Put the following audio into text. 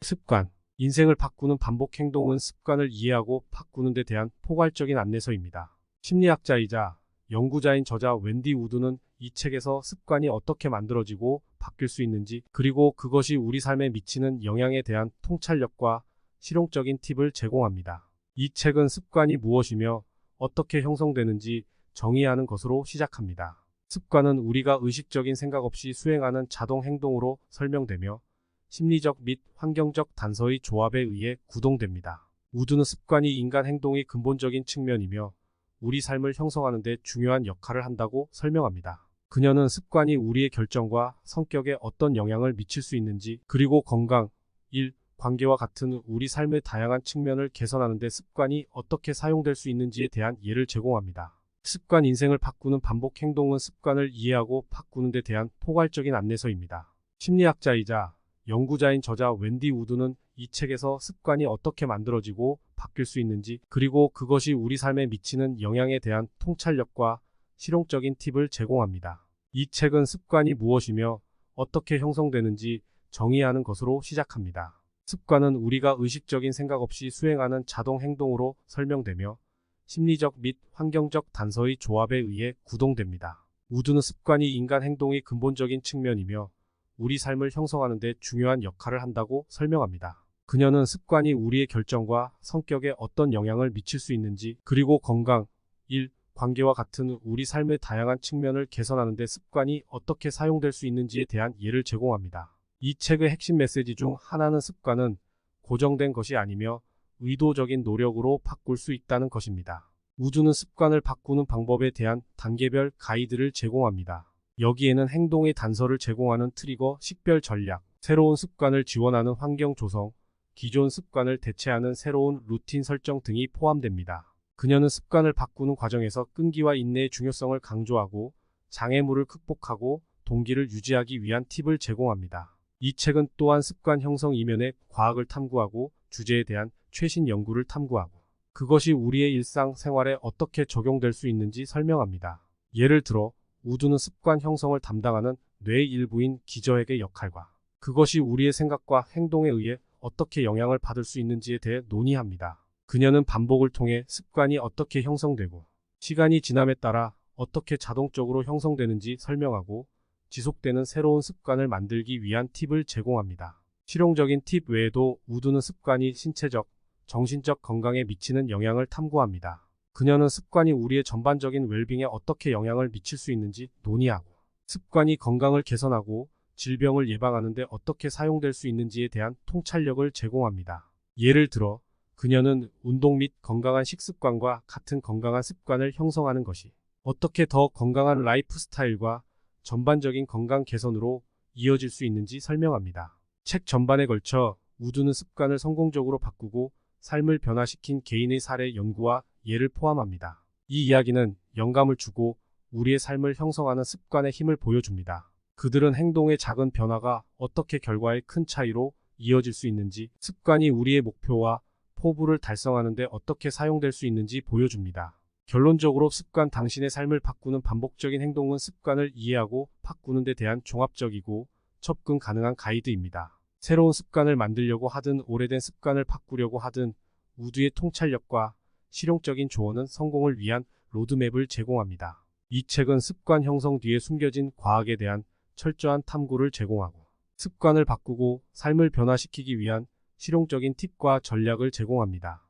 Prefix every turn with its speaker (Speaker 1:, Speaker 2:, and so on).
Speaker 1: 습관. 인생을 바꾸는 반복 행동은 습관을 이해하고 바꾸는 데 대한 포괄적인 안내서입니다. 심리학자이자 연구자인 저자 웬디 우드는 이 책에서 습관이 어떻게 만들어지고 바뀔 수 있는지, 그리고 그것이 우리 삶에 미치는 영향에 대한 통찰력과 실용적인 팁을 제공합니다. 이 책은 습관이 무엇이며 어떻게 형성되는지 정의하는 것으로 시작합니다. 습관은 우리가 의식적인 생각 없이 수행하는 자동 행동으로 설명되며 심리적 및 환경적 단서의 조합에 의해 구동됩니다. 우드는 습관이 인간 행동의 근본적인 측면이며 우리 삶을 형성하는 데 중요한 역할을 한다고 설명합니다. 그녀는 습관이 우리의 결정과 성격에 어떤 영향을 미칠 수 있는지, 그리고 건강, 일, 관계와 같은 우리 삶의 다양한 측면을 개선하는 데 습관이 어떻게 사용될 수 있는지에 대한 예를 제공합니다. 습관. 인생을 바꾸는 반복 행동은 습관을 이해하고 바꾸는 데 대한 포괄적인 안내서입니다. 심리학자이자 연구자인 저자 웬디 우드는 이 책에서 습관이 어떻게 만들어지고 바뀔 수 있는지, 그리고 그것이 우리 삶에 미치는 영향에 대한 통찰력과 실용적인 팁을 제공합니다. 이 책은 습관이 무엇이며 어떻게 형성되는지 정의하는 것으로 시작합니다. 습관은 우리가 의식적인 생각 없이 수행하는 자동 행동으로 설명되며 심리적 및 환경적 단서의 조합에 의해 구동됩니다. 우드는 습관이 인간 행동의 근본적인 측면이며 우리 삶을 형성하는 데 중요한 역할을 한다고 설명합니다. 그녀는 습관이 우리의 결정과 성격에 어떤 영향을 미칠 수 있는지, 그리고 건강, 일, 관계와 같은 우리 삶의 다양한 측면을 개선하는 데 습관이 어떻게 사용될 수 있는지에 대한 예를 제공합니다. 이 책의 핵심 메시지 중 하나는 습관은 고정된 것이 아니며 의도적인 노력으로 바꿀 수 있다는 것입니다. 우드는 습관을 바꾸는 방법에 대한 단계별 가이드를 제공합니다. 여기에는 행동의 단서를 제공하는 트리거, 식별 전략, 새로운 습관을 지원하는 환경 조성, 기존 습관을 대체하는 새로운 루틴 설정 등이 포함됩니다. 그녀는 습관을 바꾸는 과정에서 끈기와 인내의 중요성을 강조하고 장애물을 극복하고 동기를 유지하기 위한 팁을 제공합니다. 이 책은 또한 습관 형성 이면의 과학을 탐구하고 주제에 대한 최신 연구를 탐구하고 그것이 우리의 일상 생활에 어떻게 적용될 수 있는지 설명합니다. 예를 들어 우드는 습관 형성을 담당하는 뇌의 일부인 기저핵의 역할과 그것이 우리의 생각과 행동에 의해 어떻게 영향을 받을 수 있는지에 대해 논의합니다. 그녀는 반복을 통해 습관이 어떻게 형성되고 시간이 지남에 따라 어떻게 자동적으로 형성되는지 설명하고 지속되는 새로운 습관을 만들기 위한 팁을 제공합니다. 실용적인 팁 외에도 우드는 습관이 신체적, 정신적 건강에 미치는 영향을 탐구합니다. 그녀는 습관이 우리의 전반적인 웰빙에 어떻게 영향을 미칠 수 있는지 논의하고 습관이 건강을 개선하고 질병을 예방하는 데 어떻게 사용될 수 있는지에 대한 통찰력을 제공합니다. 예를 들어 그녀는 운동 및 건강한 식습관과 같은 건강한 습관을 형성하는 것이 어떻게 더 건강한 라이프 스타일과 전반적인 건강 개선으로 이어질 수 있는지 설명합니다. 책 전반에 걸쳐 우드는 습관을 성공적으로 바꾸고 삶을 변화시킨 개인의 사례 연구와 예를 포함합니다. 이 이야기는 영감을 주고 우리의 삶을 형성하는 습관의 힘을 보여줍니다. 그들은 행동의 작은 변화가 어떻게 결과의 큰 차이로 이어질 수 있는지, 습관이 우리의 목표와 포부를 달성하는 데 어떻게 사용될 수 있는지 보여줍니다. 결론적으로 습관. 당신의 삶을 바꾸는 반복적인 행동은 습관을 이해하고 바꾸는 데 대한 종합적이고 접근 가능한 가이드입니다. 새로운 습관을 만들려고 하든 오래된 습관을 바꾸려고 하든 우드의 통찰력과 실용적인 조언은 성공을 위한 로드맵을 제공합니다. 이 책은 습관 형성 뒤에 숨겨진 과학에 대한 철저한 탐구를 제공하고 습관을 바꾸고 삶을 변화시키기 위한 실용적인 팁과 전략을 제공합니다.